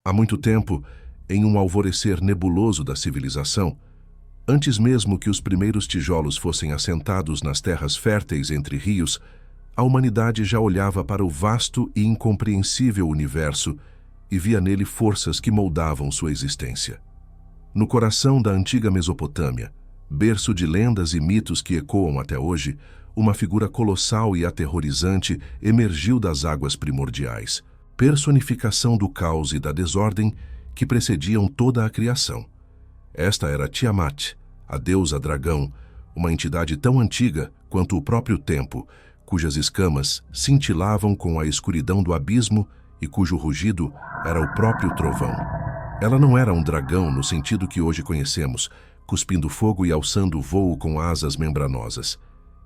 Há muito tempo, em um alvorecer nebuloso da civilização, antes mesmo que os primeiros tijolos fossem assentados nas terras férteis entre rios, a humanidade já olhava para o vasto e incompreensível universo e via nele forças que moldavam sua existência. No coração da antiga Mesopotâmia, berço de lendas e mitos que ecoam até hoje, uma figura colossal e aterrorizante emergiu das águas primordiais, personificação do caos e da desordem que precediam toda a criação. Esta era Tiamat, a deusa dragão, uma entidade tão antiga quanto o próprio tempo, cujas escamas cintilavam com a escuridão do abismo e cujo rugido era o próprio trovão. Ela não era um dragão no sentido que hoje conhecemos, cuspindo fogo e alçando voo com asas membranosas.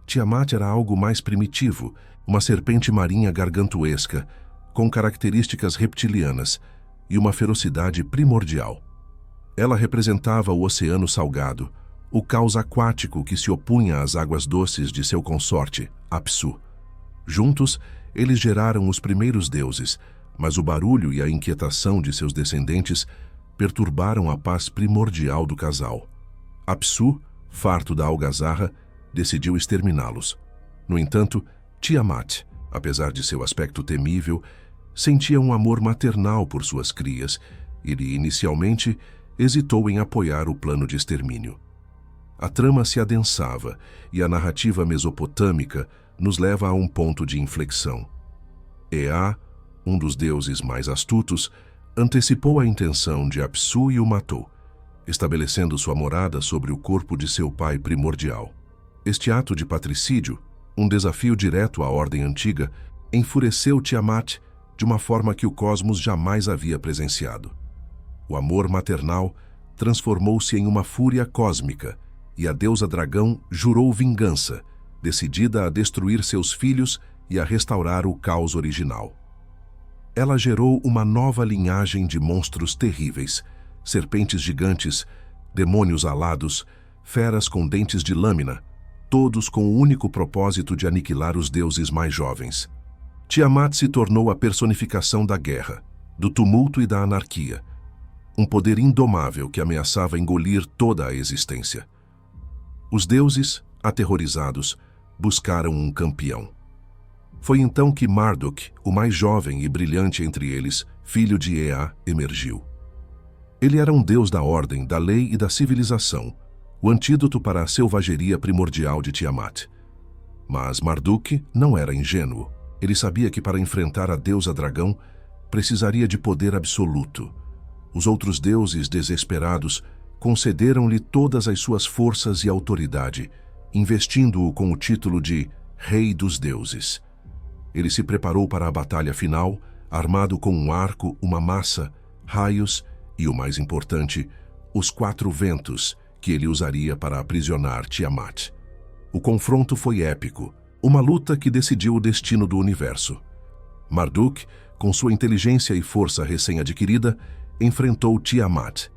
Tiamat era algo mais primitivo, uma serpente marinha gargantuesca, com características reptilianas e uma ferocidade primordial. Ela representava o oceano salgado, o caos aquático que se opunha às águas doces de seu consorte, Apsu. Juntos, eles geraram os primeiros deuses, mas o barulho e a inquietação de seus descendentes perturbaram a paz primordial do casal. Apsu, farto da algazarra, decidiu exterminá-los. No entanto, Tiamat, apesar de seu aspecto temível, sentia um amor maternal por suas crias e, inicialmente, hesitou em apoiar o plano de extermínio. A trama se adensava e a narrativa mesopotâmica nos leva a um ponto de inflexão. Ea, um dos deuses mais astutos, antecipou a intenção de Apsu e o matou, estabelecendo sua morada sobre o corpo de seu pai primordial. Este ato de patricídio, um desafio direto à ordem antiga, enfureceu Tiamat de uma forma que o cosmos jamais havia presenciado. O amor maternal transformou-se em uma fúria cósmica e a deusa dragão jurou vingança, decidida a destruir seus filhos e a restaurar o caos original. Ela gerou uma nova linhagem de monstros terríveis, serpentes gigantes, demônios alados, feras com dentes de lâmina, todos com o único propósito de aniquilar os deuses mais jovens. Tiamat se tornou a personificação da guerra, do tumulto e da anarquia, um poder indomável que ameaçava engolir toda a existência. Os deuses, aterrorizados, buscaram um campeão. Foi então que Marduk, o mais jovem e brilhante entre eles, filho de Ea, emergiu. Ele era um deus da ordem, da lei e da civilização, o antídoto para a selvageria primordial de Tiamat. Mas Marduk não era ingênuo. Ele sabia que para enfrentar a deusa dragão, precisaria de poder absoluto. Os outros deuses desesperados concederam-lhe todas as suas forças e autoridade, investindo-o com o título de Rei dos Deuses. Ele se preparou para a batalha final, armado com um arco, uma massa, raios e, o mais importante, os 4 ventos que ele usaria para aprisionar Tiamat. O confronto foi épico, uma luta que decidiu o destino do universo. Marduk, com sua inteligência e força recém-adquirida, enfrentou Tiamat.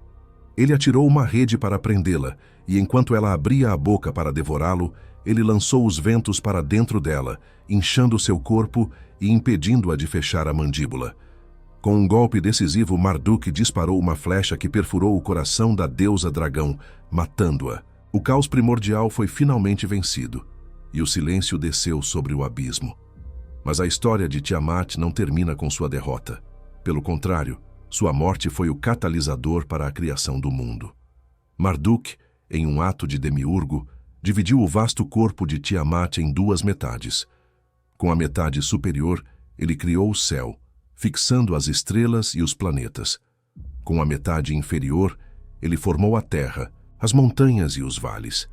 Ele atirou uma rede para prendê-la, e enquanto ela abria a boca para devorá-lo, ele lançou os ventos para dentro dela, inchando seu corpo e impedindo-a de fechar a mandíbula. Com um golpe decisivo, Marduk disparou uma flecha que perfurou o coração da deusa dragão, matando-a. O caos primordial foi finalmente vencido, e o silêncio desceu sobre o abismo. Mas a história de Tiamat não termina com sua derrota. Pelo contrário, sua morte foi o catalisador para a criação do mundo. Marduk, em um ato de demiurgo, dividiu o vasto corpo de Tiamat em 2 metades. Com a metade superior, ele criou o céu, fixando as estrelas e os planetas. Com a metade inferior, ele formou a terra, as montanhas e os vales.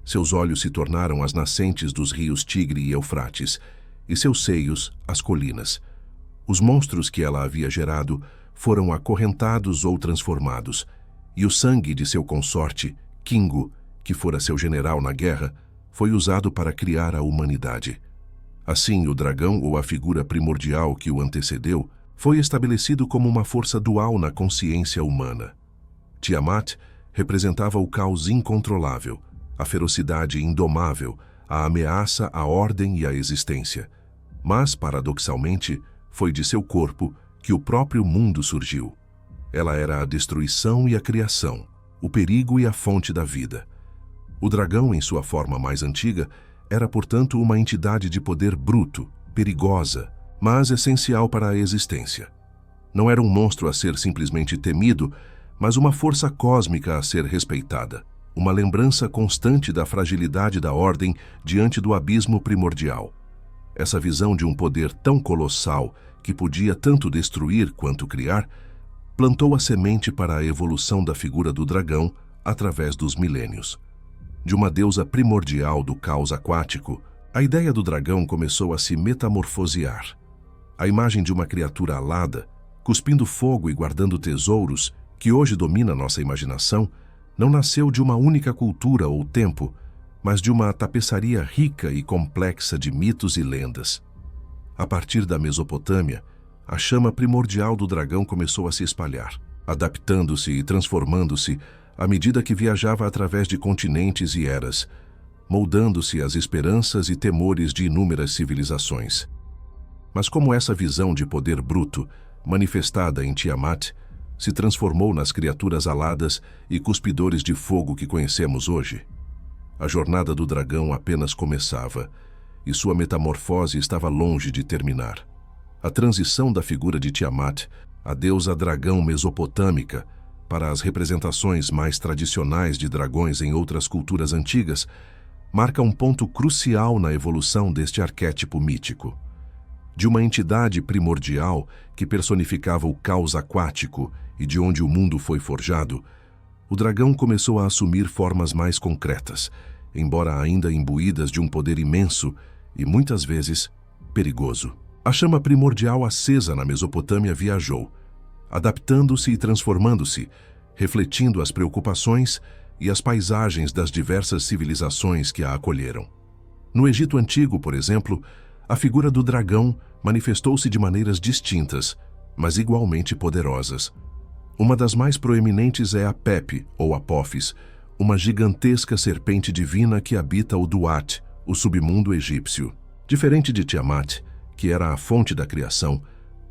Seus olhos se tornaram as nascentes dos rios Tigre e Eufrates, e seus seios, as colinas. Os monstros que ela havia gerado foram acorrentados ou transformados, e o sangue de seu consorte, Kingu, que fora seu general na guerra, foi usado para criar a humanidade. Assim, o dragão, ou a figura primordial que o antecedeu, foi estabelecido como uma força dual na consciência humana. Tiamat representava o caos incontrolável, a ferocidade indomável, a ameaça à ordem e à existência. Mas, paradoxalmente, foi de seu corpo que o próprio mundo surgiu. Ela era a destruição e a criação, o perigo e a fonte da vida. O dragão, em sua forma mais antiga, era, portanto, uma entidade de poder bruto, perigosa, mas essencial para a existência. Não era um monstro a ser simplesmente temido, mas uma força cósmica a ser respeitada, uma lembrança constante da fragilidade da ordem diante do abismo primordial. Essa visão de um poder tão colossal que podia tanto destruir quanto criar, plantou a semente para a evolução da figura do dragão através dos milênios. De uma deusa primordial do caos aquático, a ideia do dragão começou a se metamorfosear. A imagem de uma criatura alada, cuspindo fogo e guardando tesouros, que hoje domina nossa imaginação, não nasceu de uma única cultura ou tempo, mas de uma tapeçaria rica e complexa de mitos e lendas. A partir da Mesopotâmia, a chama primordial do dragão começou a se espalhar, adaptando-se e transformando-se à medida que viajava através de continentes e eras, moldando-se às esperanças e temores de inúmeras civilizações. Mas como essa visão de poder bruto, manifestada em Tiamat, se transformou nas criaturas aladas e cuspidores de fogo que conhecemos hoje? A jornada do dragão apenas começava, e sua metamorfose estava longe de terminar. A transição da figura de Tiamat, a deusa dragão mesopotâmica, para as representações mais tradicionais de dragões em outras culturas antigas, marca um ponto crucial na evolução deste arquétipo mítico. De uma entidade primordial que personificava o caos aquático e de onde o mundo foi forjado, o dragão começou a assumir formas mais concretas, embora ainda imbuídas de um poder imenso e, muitas vezes, perigoso. A chama primordial acesa na Mesopotâmia viajou, adaptando-se e transformando-se, refletindo as preocupações e as paisagens das diversas civilizações que a acolheram. No Egito Antigo, por exemplo, a figura do dragão manifestou-se de maneiras distintas, mas igualmente poderosas. Uma das mais proeminentes é Apep, ou Apófis, uma gigantesca serpente divina que habita o Duat, o submundo egípcio. Diferente de Tiamat, que era a fonte da criação,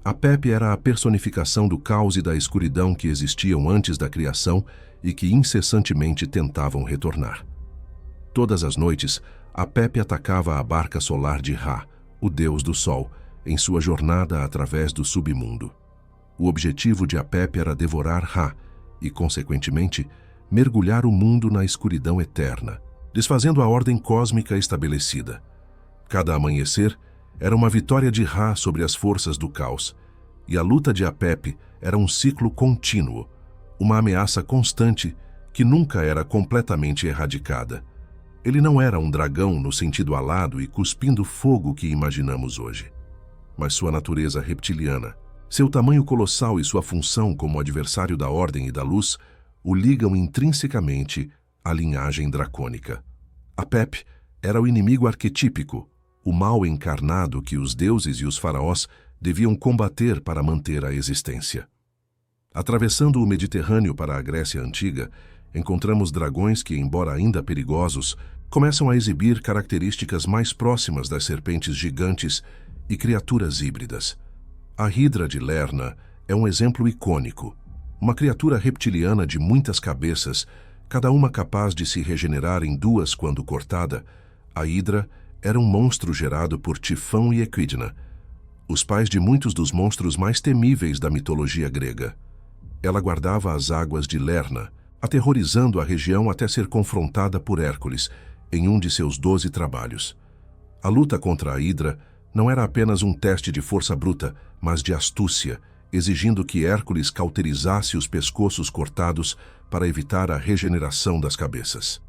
Apep era a personificação do caos e da escuridão que existiam antes da criação e que incessantemente tentavam retornar. Todas as noites, Apep atacava a barca solar de Ra, o deus do sol, em sua jornada através do submundo. O objetivo de Apep era devorar Ra e, consequentemente, mergulhar o mundo na escuridão eterna, desfazendo a ordem cósmica estabelecida. Cada amanhecer era uma vitória de Ra sobre as forças do caos, e a luta de Apep era um ciclo contínuo, uma ameaça constante que nunca era completamente erradicada. Ele não era um dragão no sentido alado e cuspindo fogo que imaginamos hoje, mas sua natureza reptiliana, seu tamanho colossal e sua função como adversário da ordem e da luz o ligam intrinsecamente à linhagem dracônica. Apep era o inimigo arquetípico, o mal encarnado que os deuses e os faraós deviam combater para manter a existência. Atravessando o Mediterrâneo para a Grécia Antiga, encontramos dragões que, embora ainda perigosos, começam a exibir características mais próximas das serpentes gigantes e criaturas híbridas. A Hidra de Lerna é um exemplo icônico, uma criatura reptiliana de muitas cabeças, cada uma capaz de se regenerar em duas quando cortada. A Hidra era um monstro gerado por Tifão e Equidna, os pais de muitos dos monstros mais temíveis da mitologia grega. Ela guardava as águas de Lerna, aterrorizando a região até ser confrontada por Hércules em um de seus 12 trabalhos. A luta contra a Hidra não era apenas um teste de força bruta, mas de astúcia, exigindo que Hércules cauterizasse os pescoços cortados para evitar a regeneração das cabeças.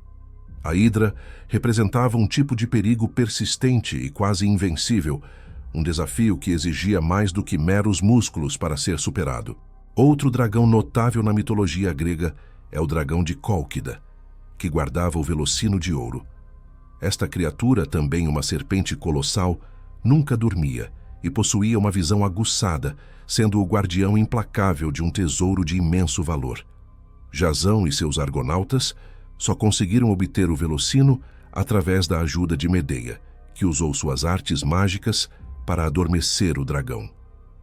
A Hidra representava um tipo de perigo persistente e quase invencível, um desafio que exigia mais do que meros músculos para ser superado. Outro dragão notável na mitologia grega é o dragão de Cólquida, que guardava o velocino de ouro. Esta criatura, também uma serpente colossal, nunca dormia e possuía uma visão aguçada, sendo o guardião implacável de um tesouro de imenso valor. Jasão e seus argonautas só conseguiram obter o velocino através da ajuda de Medeia, que usou suas artes mágicas para adormecer o dragão.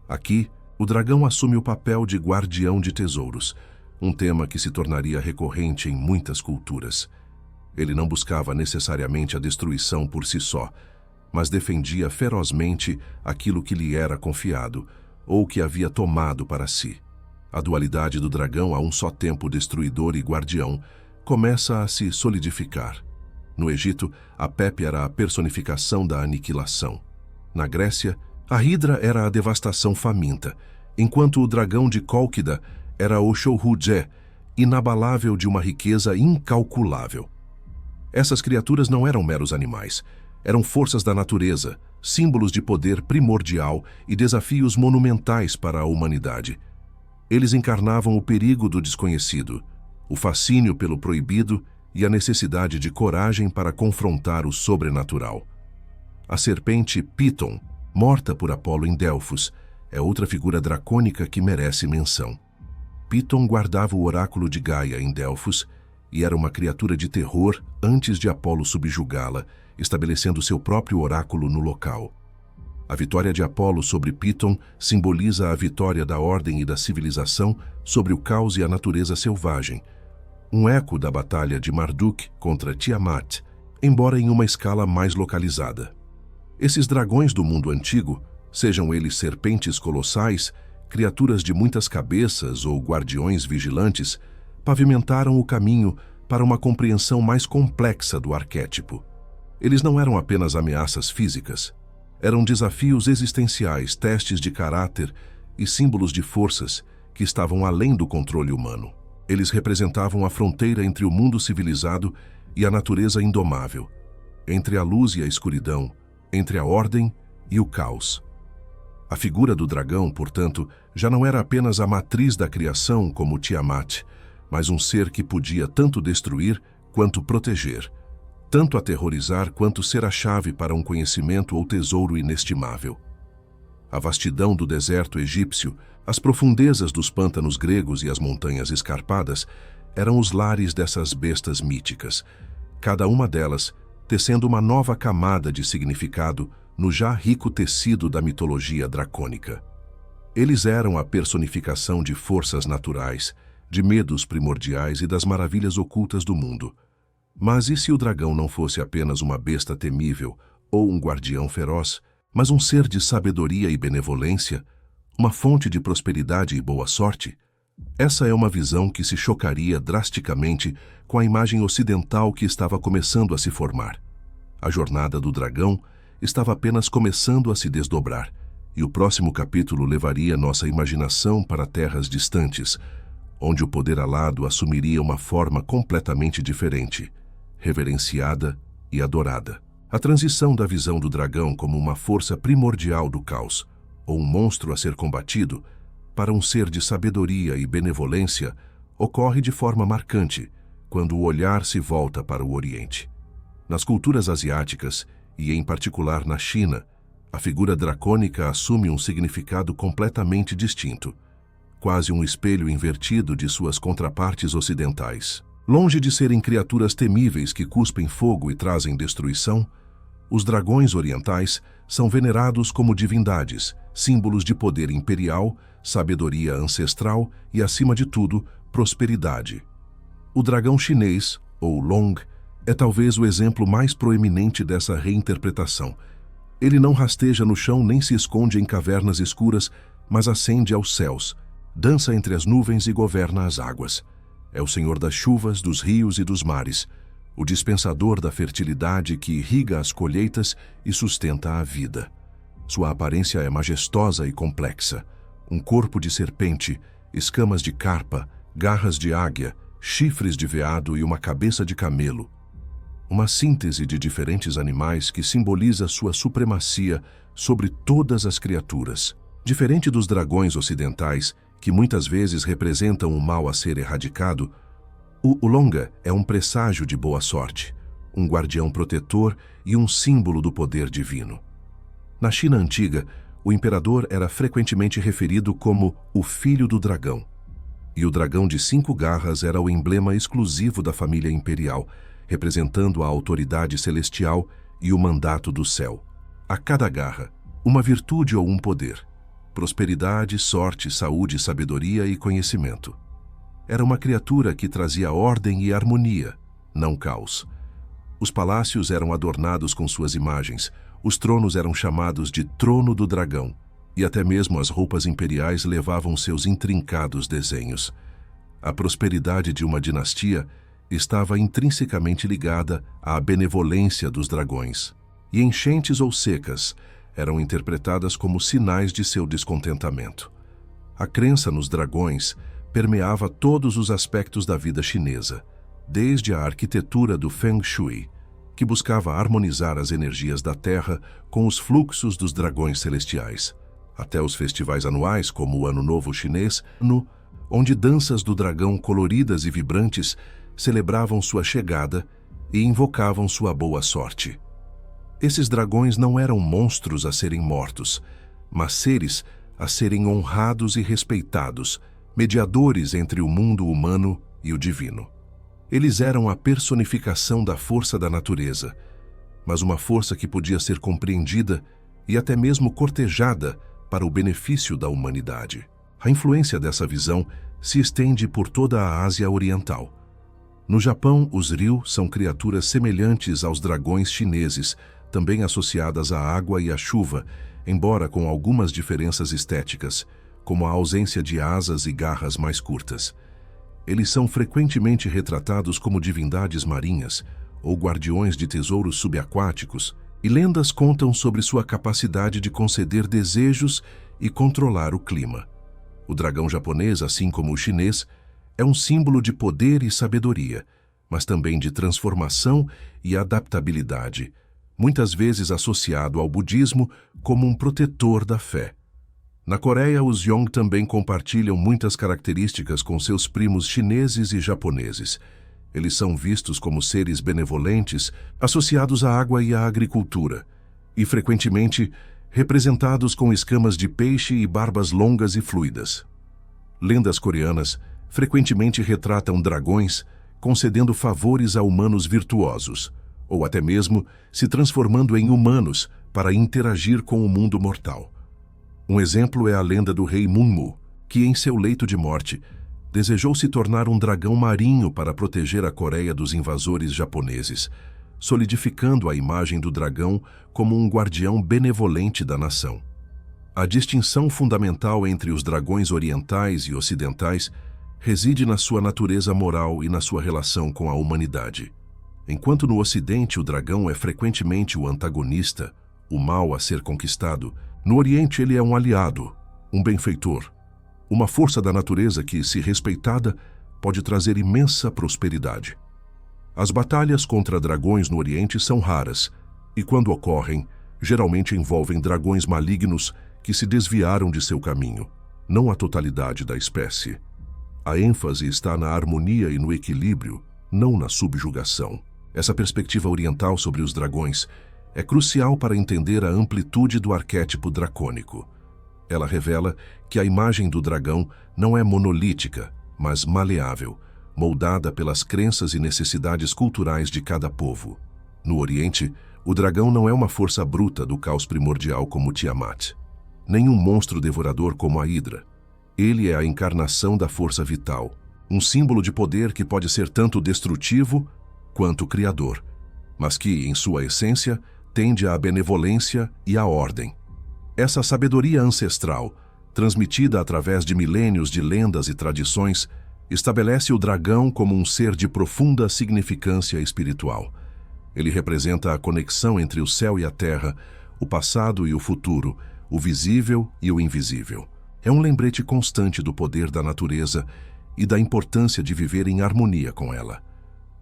Aqui, O dragão assume o papel de guardião de tesouros, um tema que se tornaria recorrente em muitas culturas. Ele não buscava necessariamente a destruição por si só, mas defendia ferozmente aquilo que lhe era confiado ou que havia tomado para si. A dualidade do dragão a um só tempo destruidor e guardião começa a se solidificar. No Egito, a Pepe era a personificação da aniquilação. Na Grécia, a Hidra era a devastação faminta, enquanto o dragão de Cólquida era o Shouhujé, inabalável de uma riqueza incalculável. Essas criaturas não eram meros animais, eram forças da natureza, símbolos de poder primordial e desafios monumentais para a humanidade. Eles encarnavam o perigo do desconhecido, o fascínio pelo proibido e a necessidade de coragem para confrontar o sobrenatural. A serpente Piton, morta por Apolo em Delfos, é outra figura dracônica que merece menção. Piton guardava o oráculo de Gaia em Delfos e era uma criatura de terror antes de Apolo subjugá-la, estabelecendo seu próprio oráculo no local. A vitória de Apolo sobre Piton simboliza a vitória da ordem e da civilização sobre o caos e a natureza selvagem, um eco da batalha de Marduk contra Tiamat, embora em uma escala mais localizada. Esses dragões do mundo antigo, sejam eles serpentes colossais, criaturas de muitas cabeças ou guardiões vigilantes, pavimentaram o caminho para uma compreensão mais complexa do arquétipo. Eles não eram apenas ameaças físicas, eram desafios existenciais, testes de caráter e símbolos de forças que estavam além do controle humano. Eles representavam a fronteira entre o mundo civilizado e a natureza indomável, entre a luz e a escuridão, entre a ordem e o caos. A figura do dragão, portanto, já não era apenas a matriz da criação como Tiamat, mas um ser que podia tanto destruir quanto proteger, tanto aterrorizar quanto ser a chave para um conhecimento ou tesouro inestimável. A vastidão do deserto egípcio, as profundezas dos pântanos gregos e as montanhas escarpadas eram os lares dessas bestas míticas, cada uma delas tecendo uma nova camada de significado no já rico tecido da mitologia dracônica. Eles eram a personificação de forças naturais, de medos primordiais e das maravilhas ocultas do mundo. Mas e se o dragão não fosse apenas uma besta temível ou um guardião feroz, mas um ser de sabedoria e benevolência, uma fonte de prosperidade e boa sorte? Essa é uma visão que se chocaria drasticamente com a imagem ocidental que estava começando a se formar. A jornada do dragão estava apenas começando a se desdobrar, e o próximo capítulo levaria nossa imaginação para terras distantes, onde o poder alado assumiria uma forma completamente diferente, reverenciada e adorada. A transição da visão do dragão como uma força primordial do caos, ou um monstro a ser combatido, para um ser de sabedoria e benevolência, ocorre de forma marcante, quando o olhar se volta para o Oriente. Nas culturas asiáticas, e em particular na China, a figura dracônica assume um significado completamente distinto, quase um espelho invertido de suas contrapartes ocidentais. Longe de serem criaturas temíveis que cuspem fogo e trazem destruição, os dragões orientais são venerados como divindades, símbolos de poder imperial, sabedoria ancestral e, acima de tudo, prosperidade. O dragão chinês, ou Long, é talvez o exemplo mais proeminente dessa reinterpretação. Ele não rasteja no chão nem se esconde em cavernas escuras, mas ascende aos céus, dança entre as nuvens e governa as águas. É o senhor das chuvas, dos rios e dos mares, o dispensador da fertilidade que irriga as colheitas e sustenta a vida. Sua aparência é majestosa e complexa. Um corpo de serpente, escamas de carpa, garras de águia, chifres de veado e uma cabeça de camelo. Uma síntese de diferentes animais que simboliza sua supremacia sobre todas as criaturas. Diferente dos dragões ocidentais, que muitas vezes representam o mal a ser erradicado, o Ulonga é um presságio de boa sorte, um guardião protetor e um símbolo do poder divino. Na China antiga, o imperador era frequentemente referido como o filho do dragão, e o dragão de 5 garras era o emblema exclusivo da família imperial, representando a autoridade celestial e o mandato do céu. A cada garra, uma virtude ou um poder. prosperidade, sorte, saúde, sabedoria e conhecimento. Era uma criatura que trazia ordem e harmonia, não caos. Os palácios eram adornados com suas imagens, os tronos eram chamados de Trono do Dragão, e até mesmo as roupas imperiais levavam seus intrincados desenhos. A prosperidade de uma dinastia estava intrinsecamente ligada à benevolência dos dragões, e enchentes ou secas eram interpretadas como sinais de seu descontentamento. A crença nos dragões permeava todos os aspectos da vida chinesa, desde a arquitetura do Feng Shui, que buscava harmonizar as energias da Terra com os fluxos dos dragões celestiais, até os festivais anuais como o Ano Novo Chinês, onde danças do dragão coloridas e vibrantes celebravam sua chegada e invocavam sua boa sorte. Esses dragões não eram monstros a serem mortos, mas seres a serem honrados e respeitados, mediadores entre o mundo humano e o divino. Eles eram a personificação da força da natureza, mas uma força que podia ser compreendida e até mesmo cortejada para o benefício da humanidade. A influência dessa visão se estende por toda a Ásia Oriental. No Japão, os Ryu são criaturas semelhantes aos dragões chineses, também associadas à água e à chuva, embora com algumas diferenças estéticas, como a ausência de asas e garras mais curtas. Eles são frequentemente retratados como divindades marinhas ou guardiões de tesouros subaquáticos, e lendas contam sobre sua capacidade de conceder desejos e controlar o clima. O dragão japonês, assim como o chinês, é um símbolo de poder e sabedoria, mas também de transformação e adaptabilidade, muitas vezes associado ao budismo como um protetor da fé. Na Coreia, os Yong também compartilham muitas características com seus primos chineses e japoneses. Eles são vistos como seres benevolentes, associados à água e à agricultura, e frequentemente representados com escamas de peixe e barbas longas e fluidas. Lendas coreanas frequentemente retratam dragões concedendo favores a humanos virtuosos, ou até mesmo se transformando em humanos para interagir com o mundo mortal. Um exemplo é a lenda do rei Munmu, que em seu leito de morte desejou se tornar um dragão marinho para proteger a Coreia dos invasores japoneses, solidificando a imagem do dragão como um guardião benevolente da nação. A distinção fundamental entre os dragões orientais e ocidentais reside na sua natureza moral e na sua relação com a humanidade. Enquanto no Ocidente o dragão é frequentemente o antagonista, o mal a ser conquistado, no Oriente ele é um aliado, um benfeitor, uma força da natureza que, se respeitada, pode trazer imensa prosperidade. As batalhas contra dragões no Oriente são raras e, quando ocorrem, geralmente envolvem dragões malignos que se desviaram de seu caminho, não a totalidade da espécie. A ênfase está na harmonia e no equilíbrio, não na subjugação. Essa perspectiva oriental sobre os dragões é crucial para entender a amplitude do arquétipo dracônico. Ela revela que a imagem do dragão não é monolítica, mas maleável, moldada pelas crenças e necessidades culturais de cada povo. No Oriente, o dragão não é uma força bruta do caos primordial como Tiamat, nem um monstro devorador como a Hidra. Ele é a encarnação da força vital, um símbolo de poder que pode ser tanto destrutivo quanto criador, mas que, em sua essência, tende à benevolência e à ordem. Essa sabedoria ancestral, transmitida através de milênios de lendas e tradições, estabelece o dragão como um ser de profunda significância espiritual. Ele representa a conexão entre o céu e a terra, o passado e o futuro, o visível e o invisível. É um lembrete constante do poder da natureza e da importância de viver em harmonia com ela.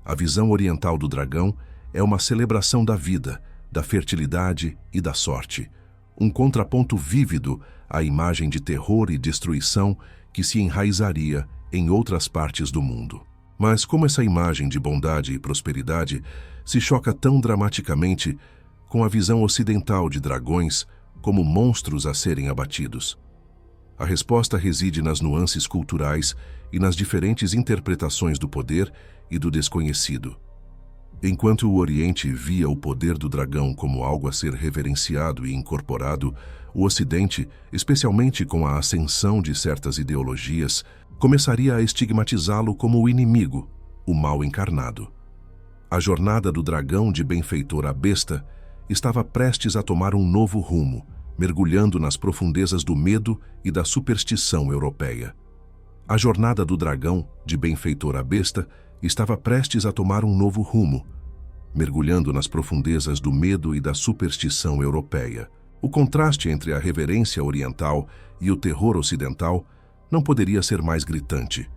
A visão oriental do dragão é uma celebração da vida, da fertilidade e da sorte, um contraponto vívido à imagem de terror e destruição que se enraizaria em outras partes do mundo. Mas como essa imagem de bondade e prosperidade se choca tão dramaticamente com a visão ocidental de dragões como monstros a serem abatidos? A resposta reside nas nuances culturais e nas diferentes interpretações do poder e do desconhecido. Enquanto o Oriente via o poder do dragão como algo a ser reverenciado e incorporado, o Ocidente, especialmente com a ascensão de certas ideologias, começaria a estigmatizá-lo como o inimigo, o mal encarnado. A jornada do dragão de benfeitor à besta estava prestes a tomar um novo rumo, mergulhando nas profundezas do medo e da superstição europeia. A jornada do dragão de benfeitor à besta estava prestes a tomar um novo rumo, mergulhando nas profundezas do medo e da superstição europeia. O contraste entre a reverência oriental e o terror ocidental não poderia ser mais gritante,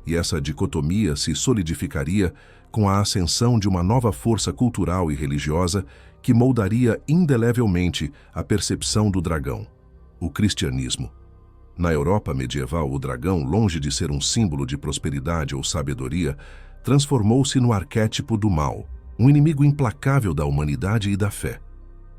e essa dicotomia se solidificaria com a ascensão de uma nova força cultural e religiosa que moldaria indelevelmente a percepção do dragão: o cristianismo. Na Europa medieval, o dragão, longe de ser um símbolo de prosperidade ou sabedoria, transformou-se no arquétipo do mal, um inimigo implacável da humanidade e da fé.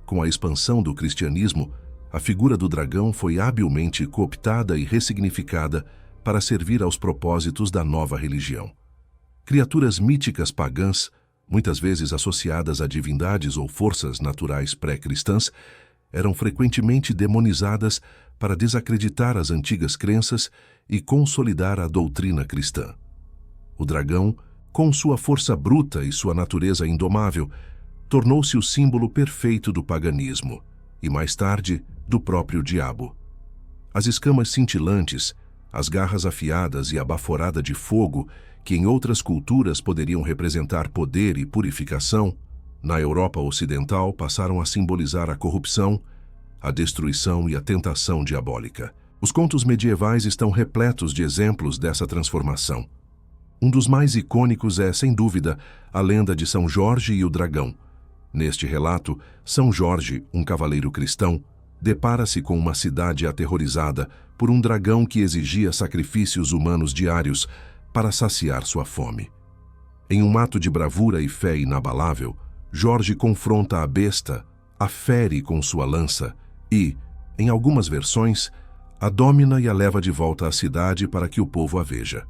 Com a expansão do cristianismo, a figura do dragão foi habilmente cooptada e ressignificada para servir aos propósitos da nova religião. Criaturas míticas pagãs, muitas vezes associadas a divindades ou forças naturais pré-cristãs, eram frequentemente demonizadas para desacreditar as antigas crenças e consolidar a doutrina cristã. O dragão, com sua força bruta e sua natureza indomável, tornou-se o símbolo perfeito do paganismo e, mais tarde, do próprio diabo. As escamas cintilantes, as garras afiadas e a baforada de fogo, que em outras culturas poderiam representar poder e purificação, na Europa Ocidental passaram a simbolizar a corrupção, a destruição e a tentação diabólica. Os contos medievais estão repletos de exemplos dessa transformação. Um dos mais icônicos é, sem dúvida, a lenda de São Jorge e o dragão. Neste relato, São Jorge, um cavaleiro cristão, depara-se com uma cidade aterrorizada por um dragão que exigia sacrifícios humanos diários para saciar sua fome. Em um ato de bravura e fé inabalável, Jorge confronta a besta, a fere com sua lança e, em algumas versões, a domina e a leva de volta à cidade para que o povo a veja.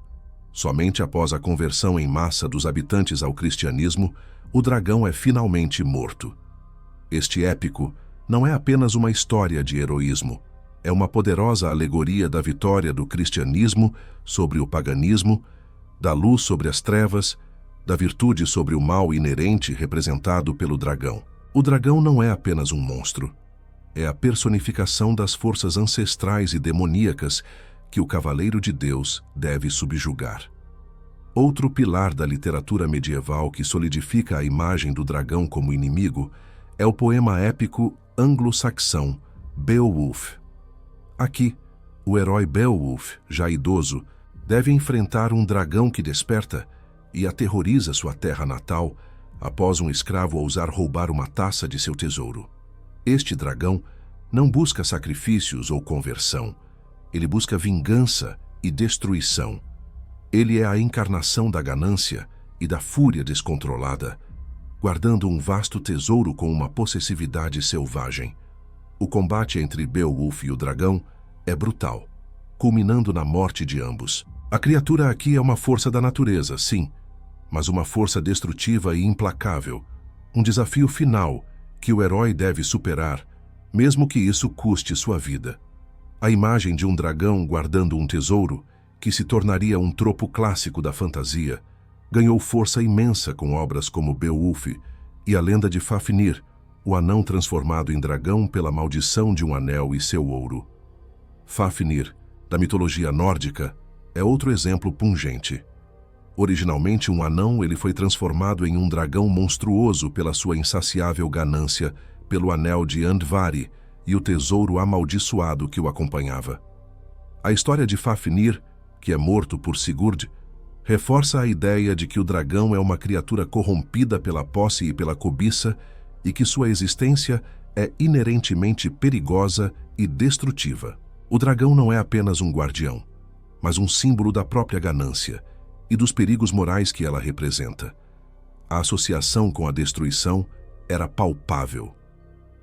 Somente após a conversão em massa dos habitantes ao cristianismo, o dragão é finalmente morto. Este épico não é apenas uma história de heroísmo, é uma poderosa alegoria da vitória do cristianismo sobre o paganismo, da luz sobre as trevas, da virtude sobre o mal inerente representado pelo dragão. O dragão não é apenas um monstro, é a personificação das forças ancestrais e demoníacas que o Cavaleiro de Deus deve subjugar. Outro pilar da literatura medieval que solidifica a imagem do dragão como inimigo é o poema épico anglo-saxão Beowulf. Aqui, o herói Beowulf, já idoso, deve enfrentar um dragão que desperta e aterroriza sua terra natal após um escravo ousar roubar uma taça de seu tesouro. Este dragão não busca sacrifícios ou conversão, ele busca vingança e destruição. Ele é a encarnação da ganância e da fúria descontrolada, guardando um vasto tesouro com uma possessividade selvagem. O combate entre Beowulf e o dragão é brutal, culminando na morte de ambos. A criatura aqui é uma força da natureza, sim, mas uma força destrutiva e implacável, um desafio final que o herói deve superar, mesmo que isso custe sua vida. A imagem de um dragão guardando um tesouro, que se tornaria um tropo clássico da fantasia, ganhou força imensa com obras como Beowulf e a lenda de Fafnir, o anão transformado em dragão pela maldição de um anel e seu ouro. Fafnir, da mitologia nórdica, é outro exemplo pungente. Originalmente um anão, ele foi transformado em um dragão monstruoso pela sua insaciável ganância, pelo anel de Andvari e o tesouro amaldiçoado que o acompanhava. A história de Fafnir, que é morto por Sigurd, reforça a ideia de que o dragão é uma criatura corrompida pela posse e pela cobiça e que sua existência é inerentemente perigosa e destrutiva. O dragão não é apenas um guardião, mas um símbolo da própria ganância e dos perigos morais que ela representa. A associação com a destruição era palpável.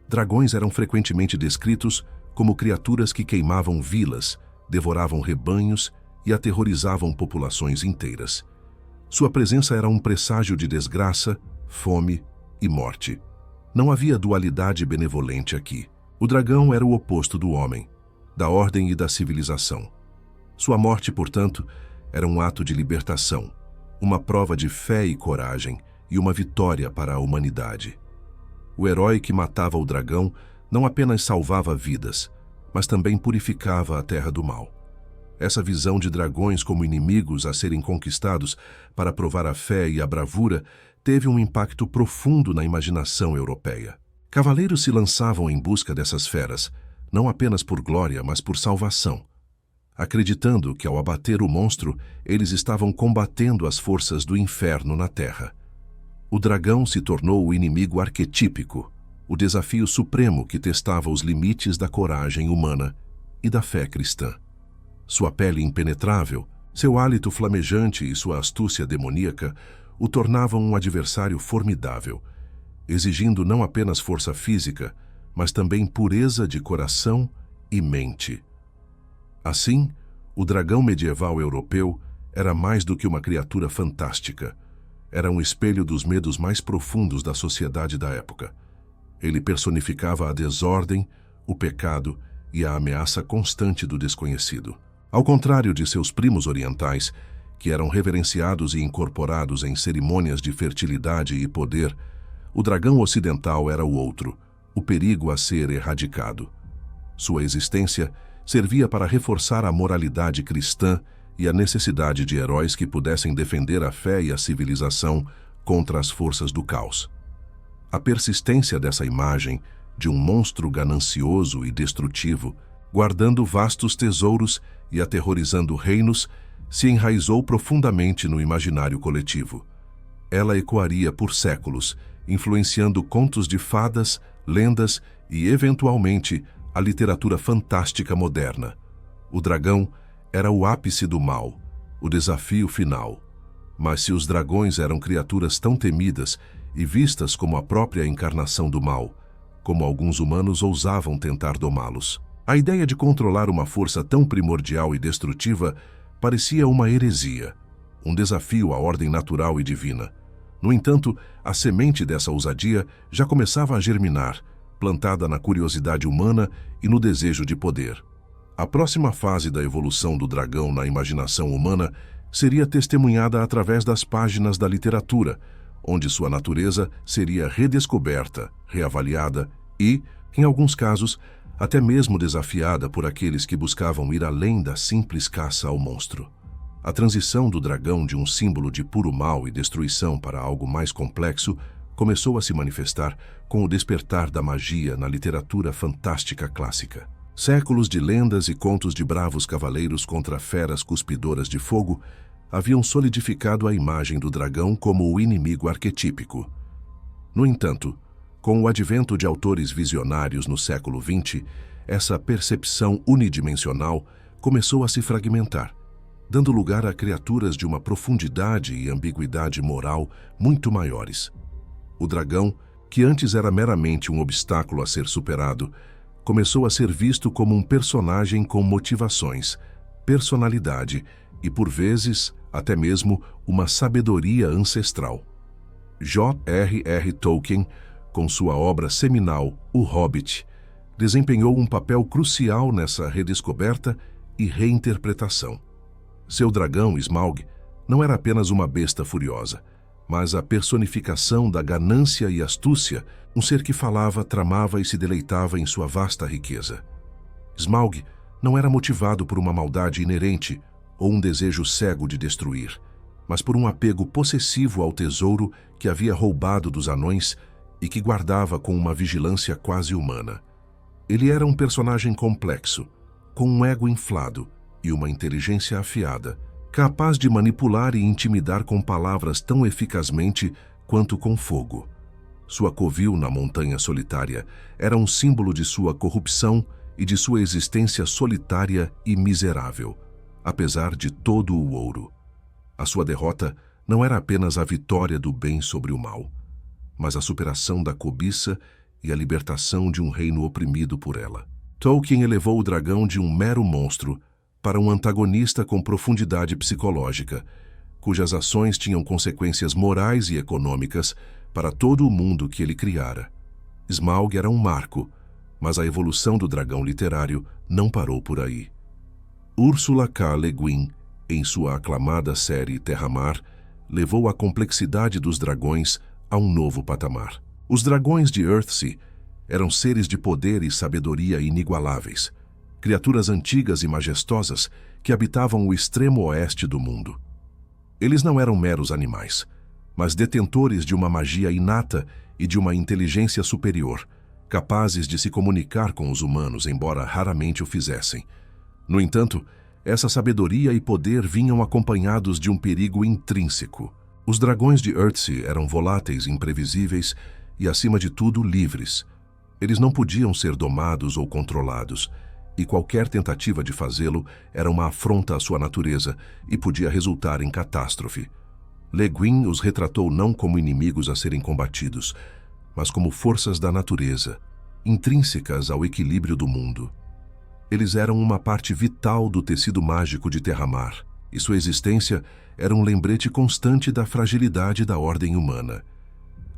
Dragões eram frequentemente descritos como criaturas que queimavam vilas, devoravam rebanhos e aterrorizavam populações inteiras. Sua presença era um presságio de desgraça, fome e morte. Não havia dualidade benevolente aqui. O dragão era o oposto do homem, da ordem e da civilização. Sua morte, portanto, era um ato de libertação, uma prova de fé e coragem e uma vitória para a humanidade. O herói que matava o dragão não apenas salvava vidas, mas também purificava a terra do mal. Essa visão de dragões como inimigos a serem conquistados para provar a fé e a bravura teve um impacto profundo na imaginação europeia. Cavaleiros se lançavam em busca dessas feras, não apenas por glória, mas por salvação, acreditando que ao abater o monstro, eles estavam combatendo as forças do inferno na terra. O dragão se tornou o inimigo arquetípico, o desafio supremo que testava os limites da coragem humana e da fé cristã. Sua pele impenetrável, seu hálito flamejante e sua astúcia demoníaca o tornavam um adversário formidável, exigindo não apenas força física, mas também pureza de coração e mente. Assim, o dragão medieval europeu era mais do que uma criatura fantástica. Era um espelho dos medos mais profundos da sociedade da época. Ele personificava a desordem, o pecado e a ameaça constante do desconhecido. Ao contrário de seus primos orientais, que eram reverenciados e incorporados em cerimônias de fertilidade e poder, o dragão ocidental era o outro, o perigo a ser erradicado. Sua existência servia para reforçar a moralidade cristã e a necessidade de heróis que pudessem defender a fé e a civilização contra as forças do caos. A persistência dessa imagem de um monstro ganancioso e destrutivo, guardando vastos tesouros e aterrorizando reinos, se enraizou profundamente no imaginário coletivo. Ela ecoaria por séculos, influenciando contos de fadas, lendas e, eventualmente, a literatura fantástica moderna. O dragão era o ápice do mal, o desafio final. Mas se os dragões eram criaturas tão temidas e vistas como a própria encarnação do mal, como alguns humanos ousavam tentar domá-los. A ideia de controlar uma força tão primordial e destrutiva parecia uma heresia, um desafio à ordem natural e divina. No entanto, a semente dessa ousadia já começava a germinar, plantada na curiosidade humana e no desejo de poder. A próxima fase da evolução do dragão na imaginação humana seria testemunhada através das páginas da literatura, onde sua natureza seria redescoberta, reavaliada e, em alguns casos, até mesmo desafiada por aqueles que buscavam ir além da simples caça ao monstro. A transição do dragão de um símbolo de puro mal e destruição para algo mais complexo começou a se manifestar com o despertar da magia na literatura fantástica clássica. Séculos de lendas e contos de bravos cavaleiros contra feras cuspidoras de fogo haviam solidificado a imagem do dragão como o inimigo arquetípico. No entanto, com o advento de autores visionários no século XX, essa percepção unidimensional começou a se fragmentar, dando lugar a criaturas de uma profundidade e ambiguidade moral muito maiores. O dragão, que antes era meramente um obstáculo a ser superado, começou a ser visto como um personagem com motivações, personalidade e, por vezes, até mesmo uma sabedoria ancestral. J.R.R. Tolkien, com sua obra seminal O Hobbit, desempenhou um papel crucial nessa redescoberta e reinterpretação. Seu dragão, Smaug, não era apenas uma besta furiosa, mas a personificação da ganância e astúcia, um ser que falava, tramava e se deleitava em sua vasta riqueza. Smaug não era motivado por uma maldade inerente ou um desejo cego de destruir, mas por um apego possessivo ao tesouro que havia roubado dos anões e que guardava com uma vigilância quase humana. Ele era um personagem complexo, com um ego inflado e uma inteligência afiada, capaz de manipular e intimidar com palavras tão eficazmente quanto com fogo. Sua covil na montanha solitária era um símbolo de sua corrupção e de sua existência solitária e miserável, apesar de todo o ouro. A sua derrota não era apenas a vitória do bem sobre o mal, mas a superação da cobiça e a libertação de um reino oprimido por ela. Tolkien elevou o dragão de um mero monstro para um antagonista com profundidade psicológica, cujas ações tinham consequências morais e econômicas para todo o mundo que ele criara. Smaug era um marco, mas a evolução do dragão literário não parou por aí. Ursula K. Le Guin, em sua aclamada série Terramar, levou a complexidade dos dragões a um novo patamar. Os dragões de Earthsea eram seres de poder e sabedoria inigualáveis, criaturas antigas e majestosas que habitavam o extremo oeste do mundo. Eles não eram meros animais, mas detentores de uma magia inata e de uma inteligência superior, capazes de se comunicar com os humanos, embora raramente o fizessem. No entanto, essa sabedoria e poder vinham acompanhados de um perigo intrínseco. Os dragões de Earthsea eram voláteis, imprevisíveis e, acima de tudo, livres. Eles não podiam ser domados ou controlados, e qualquer tentativa de fazê-lo era uma afronta à sua natureza e podia resultar em catástrofe. Le Guin os retratou não como inimigos a serem combatidos, mas como forças da natureza, intrínsecas ao equilíbrio do mundo. Eles eram uma parte vital do tecido mágico de Terramar, e sua existência era um lembrete constante da fragilidade da ordem humana.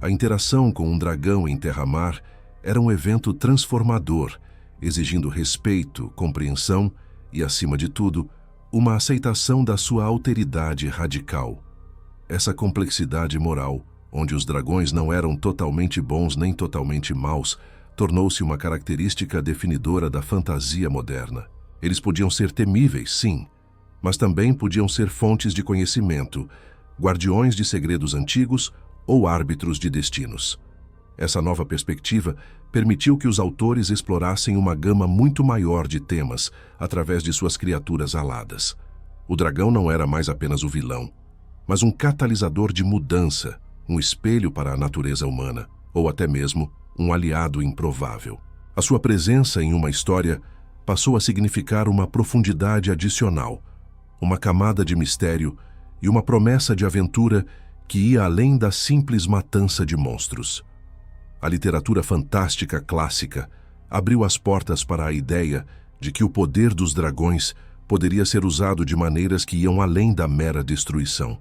A interação com um dragão em Terramar era um evento transformador, exigindo respeito, compreensão e, acima de tudo, uma aceitação da sua alteridade radical. Essa complexidade moral, onde os dragões não eram totalmente bons nem totalmente maus, tornou-se uma característica definidora da fantasia moderna. Eles podiam ser temíveis, sim, mas também podiam ser fontes de conhecimento, guardiões de segredos antigos ou árbitros de destinos. Essa nova perspectiva permitiu que os autores explorassem uma gama muito maior de temas através de suas criaturas aladas. O dragão não era mais apenas o vilão, mas um catalisador de mudança, um espelho para a natureza humana, ou até mesmo um aliado improvável. A sua presença em uma história passou a significar uma profundidade adicional, uma camada de mistério e uma promessa de aventura que ia além da simples matança de monstros. A literatura fantástica clássica abriu as portas para a ideia de que o poder dos dragões poderia ser usado de maneiras que iam além da mera destruição.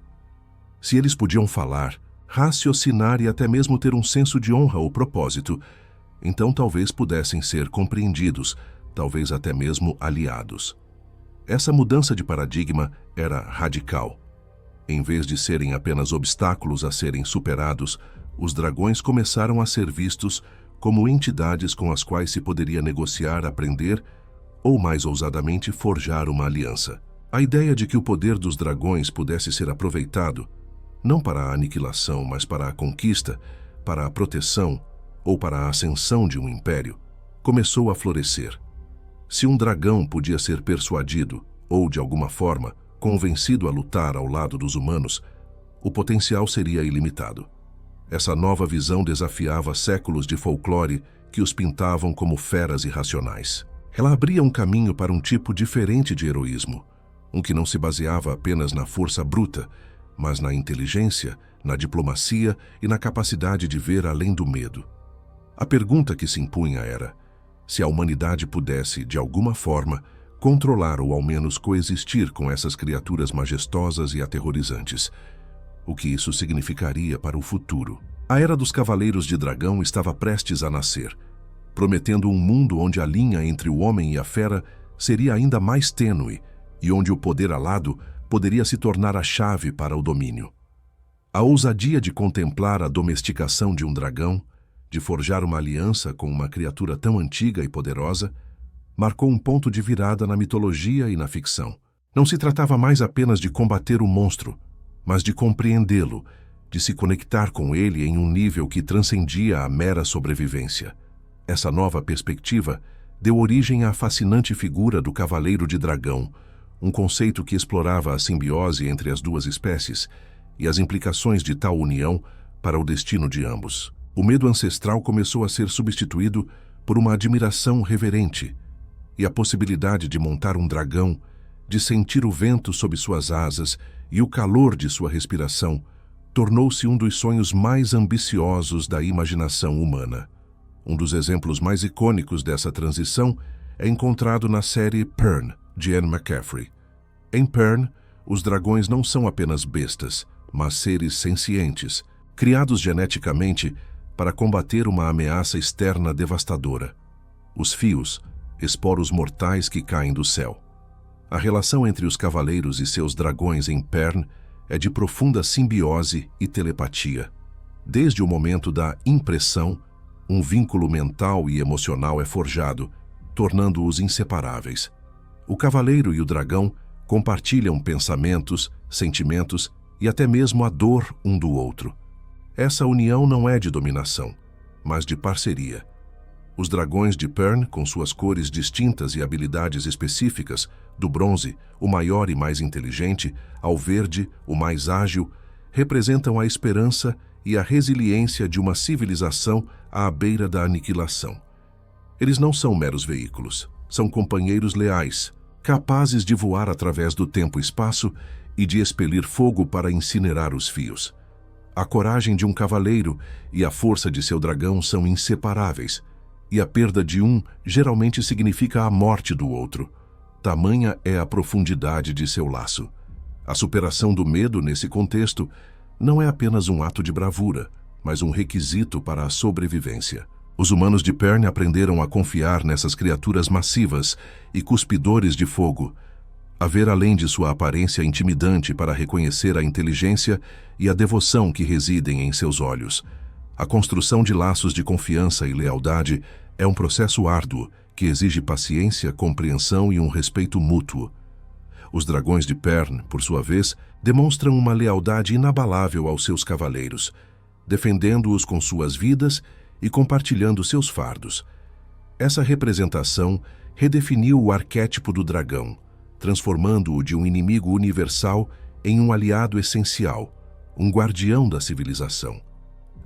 Se eles podiam falar, raciocinar e até mesmo ter um senso de honra ou propósito, então talvez pudessem ser compreendidos, talvez até mesmo aliados. Essa mudança de paradigma era radical. Em vez de serem apenas obstáculos a serem superados, os dragões começaram a ser vistos como entidades com as quais se poderia negociar, aprender ou, mais ousadamente, forjar uma aliança. A ideia de que o poder dos dragões pudesse ser aproveitado, não para a aniquilação, mas para a conquista, para a proteção ou para a ascensão de um império, começou a florescer. Se um dragão podia ser persuadido ou, de alguma forma, convencido a lutar ao lado dos humanos, o potencial seria ilimitado. Essa nova visão desafiava séculos de folclore que os pintavam como feras irracionais. Ela abria um caminho para um tipo diferente de heroísmo, um que não se baseava apenas na força bruta, mas na inteligência, na diplomacia e na capacidade de ver além do medo. A pergunta que se impunha era: se a humanidade pudesse, de alguma forma, controlar ou ao menos coexistir com essas criaturas majestosas e aterrorizantes, o que isso significaria para o futuro? A Era dos Cavaleiros de Dragão estava prestes a nascer, prometendo um mundo onde a linha entre o homem e a fera seria ainda mais tênue e onde o poder alado poderia se tornar a chave para o domínio. A ousadia de contemplar a domesticação de um dragão, de forjar uma aliança com uma criatura tão antiga e poderosa, marcou um ponto de virada na mitologia e na ficção. Não se tratava mais apenas de combater o monstro, mas de compreendê-lo, de se conectar com ele em um nível que transcendia a mera sobrevivência. Essa nova perspectiva deu origem à fascinante figura do Cavaleiro de Dragão, um conceito que explorava a simbiose entre as duas espécies e as implicações de tal união para o destino de ambos. O medo ancestral começou a ser substituído por uma admiração reverente, e a possibilidade de montar um dragão, de sentir o vento sob suas asas e o calor de sua respiração, tornou-se um dos sonhos mais ambiciosos da imaginação humana. Um dos exemplos mais icônicos dessa transição é encontrado na série Pern, de Anne McCaffrey. Em Pern, os dragões não são apenas bestas, mas seres sencientes, criados geneticamente para combater uma ameaça externa devastadora. Os fios, esporos mortais que caem do céu. A relação entre os cavaleiros e seus dragões em Pern é de profunda simbiose e telepatia. Desde o momento da impressão, um vínculo mental e emocional é forjado, tornando-os inseparáveis. O cavaleiro e o dragão compartilham pensamentos, sentimentos e até mesmo a dor um do outro. Essa união não é de dominação, mas de parceria. Os dragões de Pern, com suas cores distintas e habilidades específicas, do bronze, o maior e mais inteligente, ao verde, o mais ágil, representam a esperança e a resiliência de uma civilização à beira da aniquilação. Eles não são meros veículos, são companheiros leais, capazes de voar através do tempo e espaço e de expelir fogo para incinerar os fios. A coragem de um cavaleiro e a força de seu dragão são inseparáveis, e a perda de um geralmente significa a morte do outro. Tamanha é a profundidade de seu laço. A superação do medo nesse contexto não é apenas um ato de bravura, mas um requisito para a sobrevivência. Os humanos de Pern aprenderam a confiar nessas criaturas massivas e cuspidores de fogo, a ver além de sua aparência intimidante para reconhecer a inteligência e a devoção que residem em seus olhos. A construção de laços de confiança e lealdade é um processo árduo que exige paciência, compreensão e um respeito mútuo. Os dragões de Pern, por sua vez, demonstram uma lealdade inabalável aos seus cavaleiros, defendendo-os com suas vidas e compartilhando seus fardos. Essa representação redefiniu o arquétipo do dragão, transformando-o de um inimigo universal em um aliado essencial, um guardião da civilização.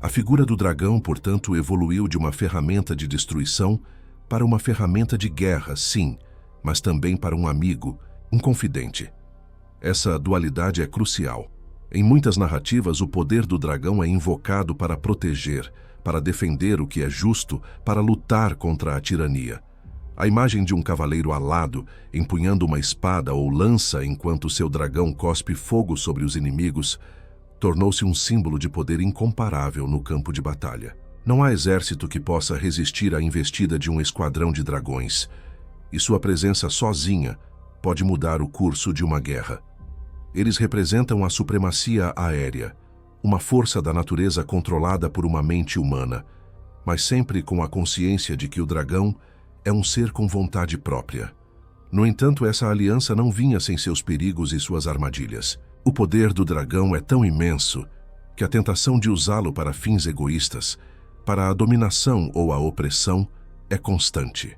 A figura do dragão, portanto, evoluiu de uma ferramenta de destruição para uma ferramenta de guerra, sim, mas também para um amigo, um confidente. Essa dualidade é crucial. Em muitas narrativas, o poder do dragão é invocado para proteger, para defender o que é justo, para lutar contra a tirania. A imagem de um cavaleiro alado, empunhando uma espada ou lança enquanto seu dragão cospe fogo sobre os inimigos, tornou-se um símbolo de poder incomparável no campo de batalha. Não há exército que possa resistir à investida de um esquadrão de dragões, e sua presença sozinha pode mudar o curso de uma guerra. Eles representam a supremacia aérea, uma força da natureza controlada por uma mente humana, mas sempre com a consciência de que o dragão é um ser com vontade própria. No entanto, essa aliança não vinha sem seus perigos e suas armadilhas. O poder do dragão é tão imenso que a tentação de usá-lo para fins egoístas, para a dominação ou a opressão, é constante.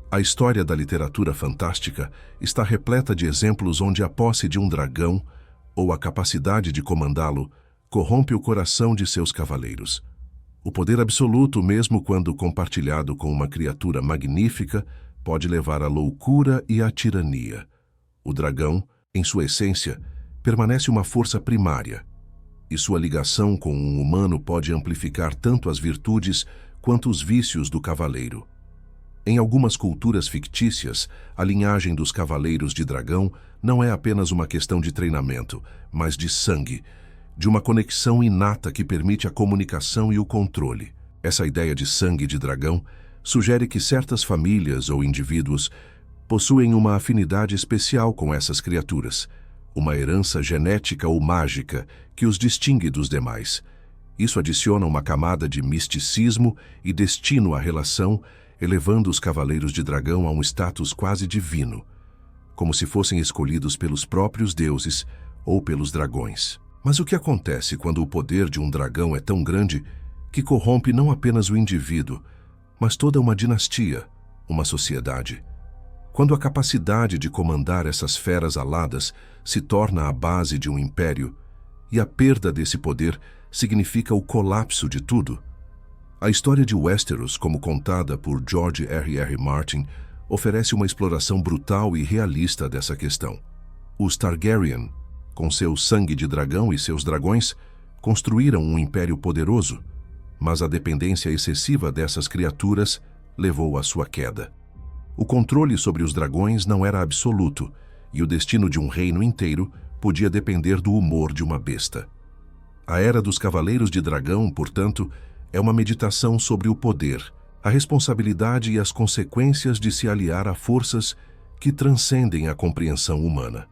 A história da literatura fantástica está repleta de exemplos onde a posse de um dragão, ou a capacidade de comandá-lo, corrompe o coração de seus cavaleiros. O poder absoluto, mesmo quando compartilhado com uma criatura magnífica, pode levar à loucura e à tirania. O dragão, em sua essência, permanece uma força primária, e sua ligação com um humano pode amplificar tanto as virtudes quanto os vícios do cavaleiro. Em algumas culturas fictícias, a linhagem dos cavaleiros de dragão não é apenas uma questão de treinamento, mas de sangue, de uma conexão inata que permite a comunicação e o controle. Essa ideia de sangue de dragão sugere que certas famílias ou indivíduos possuem uma afinidade especial com essas criaturas, uma herança genética ou mágica que os distingue dos demais. Isso adiciona uma camada de misticismo e destino à relação, elevando os cavaleiros de dragão a um status quase divino, como se fossem escolhidos pelos próprios deuses ou pelos dragões. Mas o que acontece quando o poder de um dragão é tão grande que corrompe não apenas o indivíduo, mas toda uma dinastia, uma sociedade? Quando a capacidade de comandar essas feras aladas se torna a base de um império, e a perda desse poder significa o colapso de tudo? A história de Westeros, como contada por George R.R. Martin, oferece uma exploração brutal e realista dessa questão. Os Targaryen, com seu sangue de dragão e seus dragões, construíram um império poderoso, mas a dependência excessiva dessas criaturas levou à sua queda. O controle sobre os dragões não era absoluto, e o destino de um reino inteiro podia depender do humor de uma besta. A Era dos Cavaleiros de Dragão, portanto, é uma meditação sobre o poder, a responsabilidade e as consequências de se aliar a forças que transcendem a compreensão humana.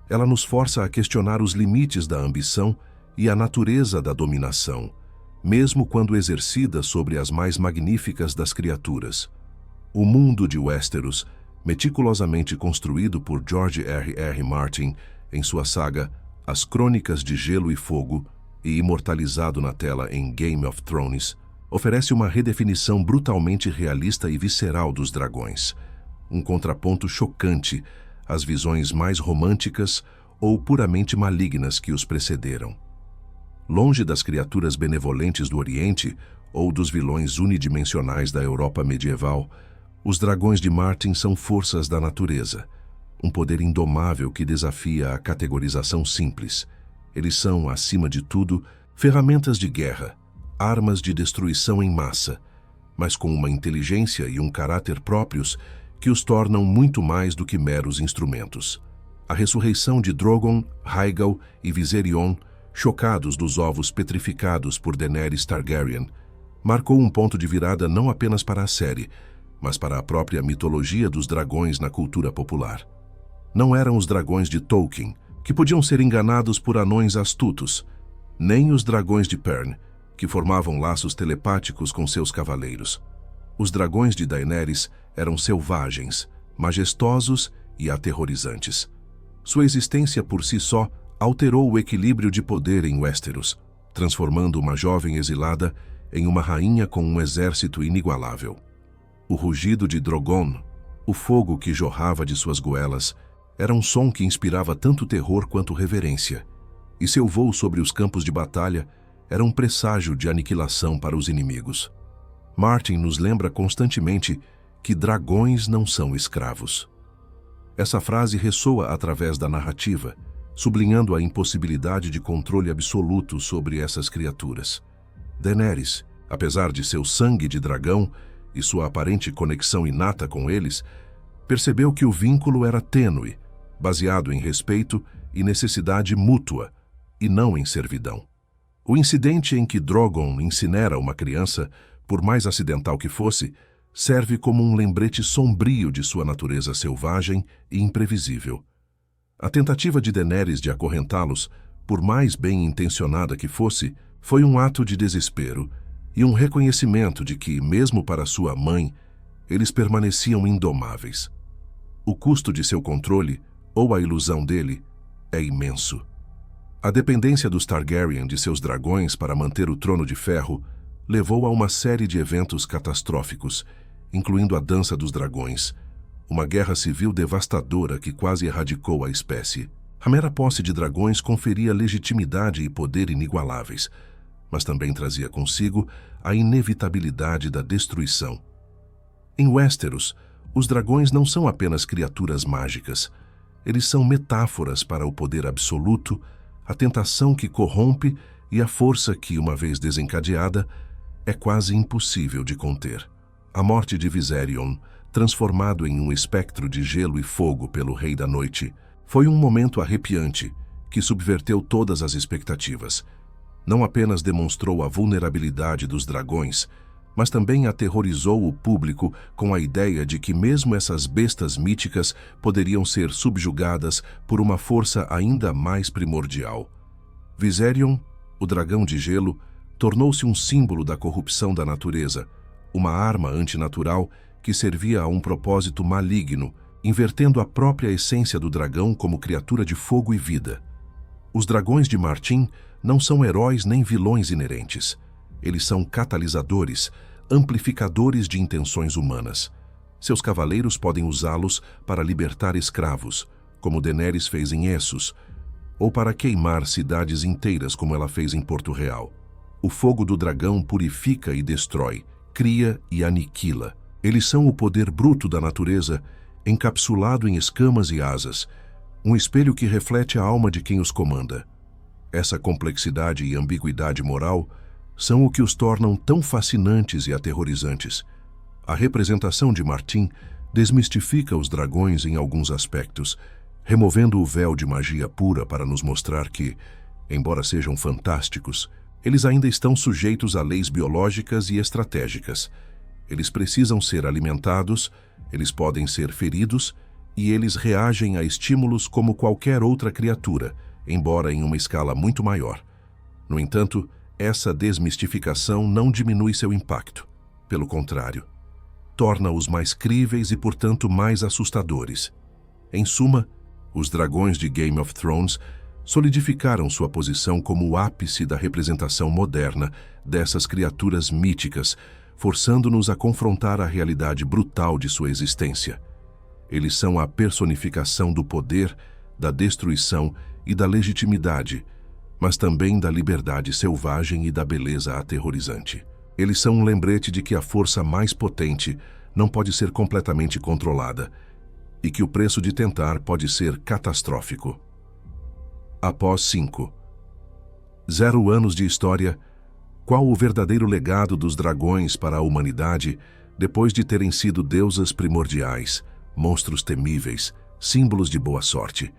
Ela nos força a questionar os limites da ambição e a natureza da dominação, mesmo quando exercida sobre as mais magníficas das criaturas. O mundo de Westeros, meticulosamente construído por George R.R. Martin em sua saga As Crônicas de Gelo e Fogo e imortalizado na tela em Game of Thrones, oferece uma redefinição brutalmente realista e visceral dos dragões, um contraponto chocante às visões mais românticas ou puramente malignas que os precederam. Longe das criaturas benevolentes do Oriente ou dos vilões unidimensionais da Europa medieval, os dragões de Martin são forças da natureza, um poder indomável que desafia a categorização simples. Eles são, acima de tudo, ferramentas de guerra, armas de destruição em massa, mas com uma inteligência e um caráter próprios que os tornam muito mais do que meros instrumentos. A ressurreição de Drogon, Rhaegal e Viserion, chocados dos ovos petrificados por Daenerys Targaryen, marcou um ponto de virada não apenas para a série, mas para a própria mitologia dos dragões na cultura popular. Não eram os dragões de Tolkien, que podiam ser enganados por anões astutos, nem os dragões de Pern, que formavam laços telepáticos com seus cavaleiros. Os dragões de Daenerys eram selvagens, majestosos e aterrorizantes. Sua existência por si só alterou o equilíbrio de poder em Westeros, transformando uma jovem exilada em uma rainha com um exército inigualável. O rugido de Drogon, o fogo que jorrava de suas goelas, era um som que inspirava tanto terror quanto reverência, e seu voo sobre os campos de batalha era um presságio de aniquilação para os inimigos. Martin nos lembra constantemente que dragões não são escravos. Essa frase ressoa através da narrativa, sublinhando a impossibilidade de controle absoluto sobre essas criaturas. Daenerys, apesar de seu sangue de dragão e sua aparente conexão inata com eles, percebeu que o vínculo era tênue, baseado em respeito e necessidade mútua, e não em servidão. O incidente em que Drogon incinera uma criança, por mais acidental que fosse, serve como um lembrete sombrio de sua natureza selvagem e imprevisível. A tentativa de Daenerys de acorrentá-los, por mais bem-intencionada que fosse, foi um ato de desespero e um reconhecimento de que, mesmo para sua mãe, eles permaneciam indomáveis. O custo de seu controle, ou a ilusão dele, é imenso. A dependência dos Targaryen de seus dragões para manter o Trono de Ferro levou a uma série de eventos catastróficos, incluindo a Dança dos Dragões, uma guerra civil devastadora que quase erradicou a espécie. A mera posse de dragões conferia legitimidade e poder inigualáveis, mas também trazia consigo a inevitabilidade da destruição. Em Westeros, os dragões não são apenas criaturas mágicas. Eles são metáforas para o poder absoluto, a tentação que corrompe e a força que, uma vez desencadeada, é quase impossível de conter. A morte de Viserion, transformado em um espectro de gelo e fogo pelo Rei da Noite, foi um momento arrepiante que subverteu todas as expectativas. Não apenas demonstrou a vulnerabilidade dos dragões, mas também aterrorizou o público com a ideia de que mesmo essas bestas míticas poderiam ser subjugadas por uma força ainda mais primordial. Viserion, o dragão de gelo, tornou-se um símbolo da corrupção da natureza, uma arma antinatural que servia a um propósito maligno, invertendo a própria essência do dragão como criatura de fogo e vida. Os dragões de Martin não são heróis nem vilões inerentes. Eles são catalisadores, amplificadores de intenções humanas. Seus cavaleiros podem usá-los para libertar escravos, como Daenerys fez em Essos, ou para queimar cidades inteiras, como ela fez em Porto Real. O fogo do dragão purifica e destrói, cria e aniquila. Eles são o poder bruto da natureza, encapsulado em escamas e asas, um espelho que reflete a alma de quem os comanda. Essa complexidade e ambiguidade moral são o que os tornam tão fascinantes e aterrorizantes. A representação de Martin desmistifica os dragões em alguns aspectos, removendo o véu de magia pura para nos mostrar que, Embora sejam fantásticos, eles ainda estão sujeitos a leis biológicas e estratégicas. Eles precisam ser alimentados, eles podem ser feridos e eles reagem a estímulos como qualquer outra criatura, embora em uma escala muito maior. No entanto, essa desmistificação não diminui seu impacto. Pelo contrário, torna-os mais críveis e, portanto, mais assustadores. Em suma, os dragões de Game of Thrones solidificaram sua posição como o ápice da representação moderna dessas criaturas míticas, forçando-nos a confrontar a realidade brutal de sua existência. Eles são a personificação do poder, da destruição e da legitimidade, mas também da liberdade selvagem e da beleza aterrorizante. Eles são um lembrete de que a força mais potente não pode ser completamente controlada e que o preço de tentar pode ser catastrófico. Após 0 anos de história, qual o verdadeiro legado dos dragões para a humanidade depois de terem sido deusas primordiais, monstros temíveis, símbolos de boa sorte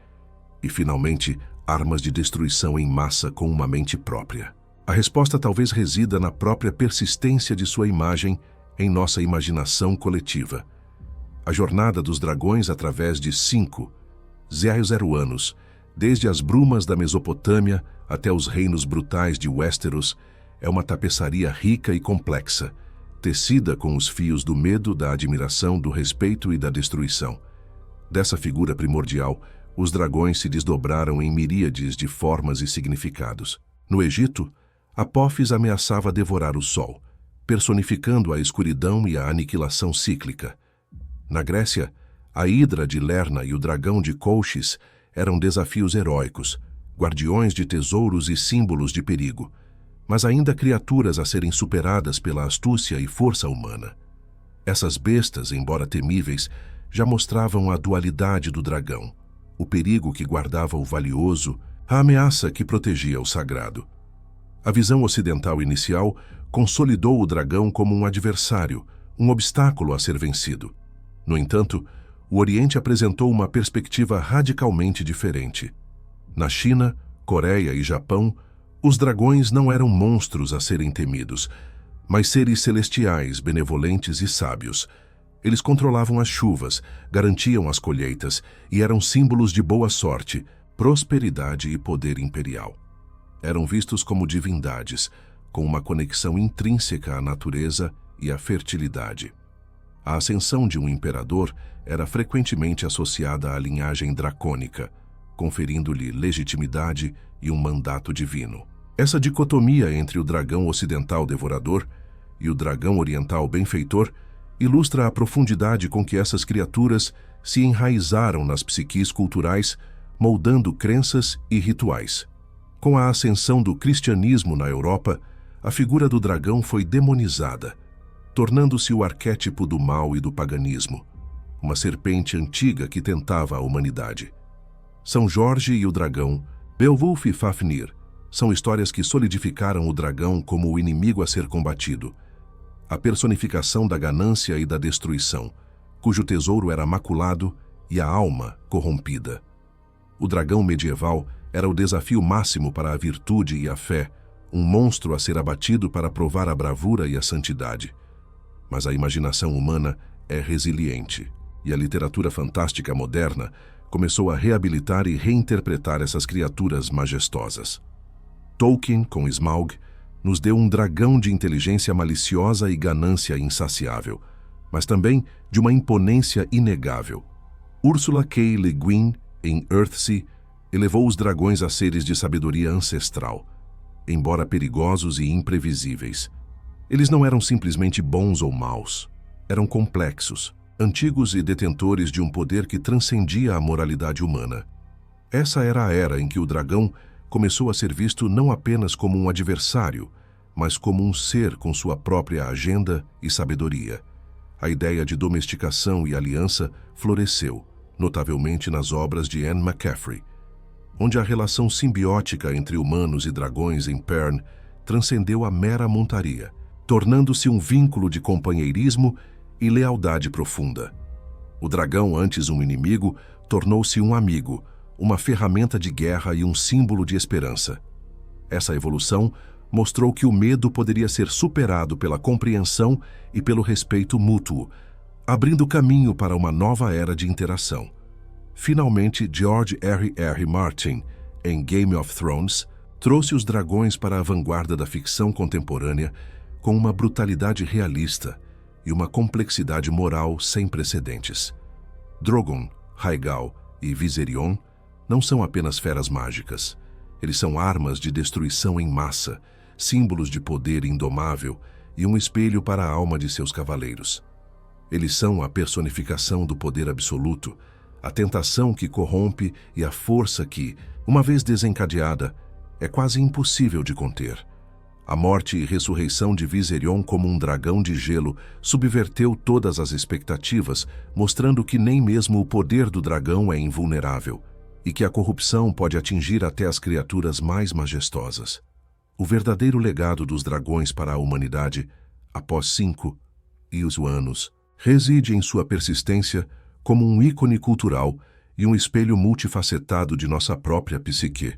e, finalmente, armas de destruição em massa com uma mente própria? A resposta talvez resida na própria persistência de sua imagem em nossa imaginação coletiva. A jornada dos dragões através de 0 anos, desde as brumas da Mesopotâmia até os reinos brutais de Westeros, é uma tapeçaria rica e complexa, tecida com os fios do medo, da admiração, do respeito e da destruição. Dessa figura primordial, os dragões se desdobraram em miríades de formas e significados. No Egito, Apófis ameaçava devorar o sol, personificando a escuridão e a aniquilação cíclica. Na Grécia, a Hidra de Lerna e o dragão de Colchis eram desafios heróicos, guardiões de tesouros e símbolos de perigo, mas ainda criaturas a serem superadas pela astúcia e força humana. Essas bestas, embora temíveis, já mostravam a dualidade do dragão, o perigo que guardava o valioso, a ameaça que protegia o sagrado. A visão ocidental inicial consolidou o dragão como um adversário, um obstáculo a ser vencido. No entanto, o Oriente apresentou uma perspectiva radicalmente diferente. Na China, Coreia e Japão, os dragões não eram monstros a serem temidos, mas seres celestiais, benevolentes e sábios. Eles controlavam as chuvas, garantiam as colheitas e eram símbolos de boa sorte, prosperidade e poder imperial. Eram vistos como divindades, com uma conexão intrínseca à natureza e à fertilidade. A ascensão de um imperador era frequentemente associada à linhagem dracônica, conferindo-lhe legitimidade e um mandato divino. Essa dicotomia entre o dragão ocidental devorador e o dragão oriental benfeitor ilustra a profundidade com que essas criaturas se enraizaram nas psiquis culturais, moldando crenças e rituais. Com a ascensão do cristianismo na Europa, a figura do dragão foi demonizada, tornando-se o arquétipo do mal e do paganismo, uma serpente antiga que tentava a humanidade. São Jorge e o dragão, Beowulf e Fafnir, são histórias que solidificaram o dragão como o inimigo a ser combatido, a personificação da ganância e da destruição, cujo tesouro era maculado e a alma corrompida. O dragão medieval era o desafio máximo para a virtude e a fé, um monstro a ser abatido para provar a bravura e a santidade. Mas a imaginação humana é resiliente, e a literatura fantástica moderna começou a reabilitar e reinterpretar essas criaturas majestosas. Tolkien, com Smaug, nos deu um dragão de inteligência maliciosa e ganância insaciável, mas também de uma imponência inegável. Ursula K. Le Guin, em Earthsea, elevou os dragões a seres de sabedoria ancestral, embora perigosos e imprevisíveis. Eles não eram simplesmente bons ou maus, eram complexos, antigos e detentores de um poder que transcendia a moralidade humana. Essa era a era em que o dragão começou a ser visto não apenas como um adversário, mas como um ser com sua própria agenda e sabedoria. A ideia de domesticação e aliança floresceu, notavelmente nas obras de Anne McCaffrey, onde a relação simbiótica entre humanos e dragões em Pern transcendeu a mera montaria, tornando-se um vínculo de companheirismo e lealdade profunda. O dragão, antes um inimigo, tornou-se um amigo, uma ferramenta de guerra e um símbolo de esperança. Essa evolução mostrou que o medo poderia ser superado pela compreensão e pelo respeito mútuo, abrindo caminho para uma nova era de interação. Finalmente, George R.R. Martin, em Game of Thrones, trouxe os dragões para a vanguarda da ficção contemporânea com uma brutalidade realista e uma complexidade moral sem precedentes. Drogon, Rhaegal e Viserion não são apenas feras mágicas. Eles são armas de destruição em massa, símbolos de poder indomável e um espelho para a alma de seus cavaleiros. Eles são a personificação do poder absoluto, a tentação que corrompe e a força que, uma vez desencadeada, é quase impossível de conter. A morte e ressurreição de Viserion como um dragão de gelo subverteu todas as expectativas, mostrando que nem mesmo o poder do dragão é invulnerável e que a corrupção pode atingir até as criaturas mais majestosas. O verdadeiro legado dos dragões para a humanidade, após 5 anos, reside em sua persistência como um ícone cultural e um espelho multifacetado de nossa própria psique.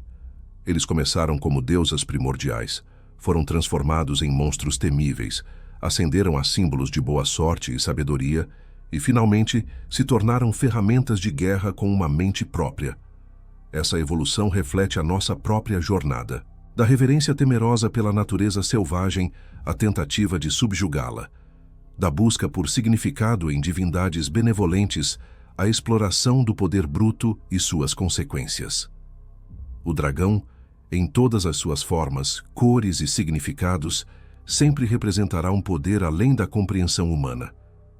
Eles começaram como deusas primordiais, foram transformados em monstros temíveis, ascenderam a símbolos de boa sorte e sabedoria e, finalmente, se tornaram ferramentas de guerra com uma mente própria. Essa evolução reflete a nossa própria jornada, da reverência temerosa pela natureza selvagem à tentativa de subjugá-la, da busca por significado em divindades benevolentes à exploração do poder bruto e suas consequências. O dragão, em todas as suas formas, cores e significados, sempre representará um poder além da compreensão humana.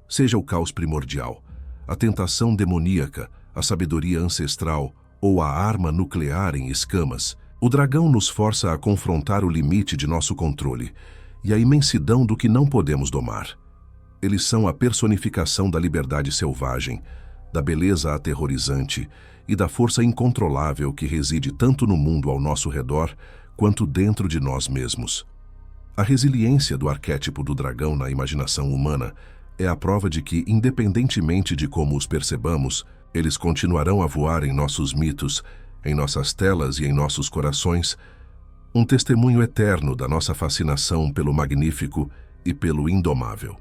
Seja o caos primordial, a tentação demoníaca, a sabedoria ancestral ou a arma nuclear em escamas, o dragão nos força a confrontar o limite de nosso controle e a imensidão do que não podemos domar. Eles são a personificação da liberdade selvagem, da beleza aterrorizante e da força incontrolável que reside tanto no mundo ao nosso redor quanto dentro de nós mesmos. A resiliência do arquétipo do dragão na imaginação humana é a prova de que, independentemente de como os percebamos, eles continuarão a voar em nossos mitos, em nossas telas e em nossos corações, um testemunho eterno da nossa fascinação pelo magnífico e pelo indomável.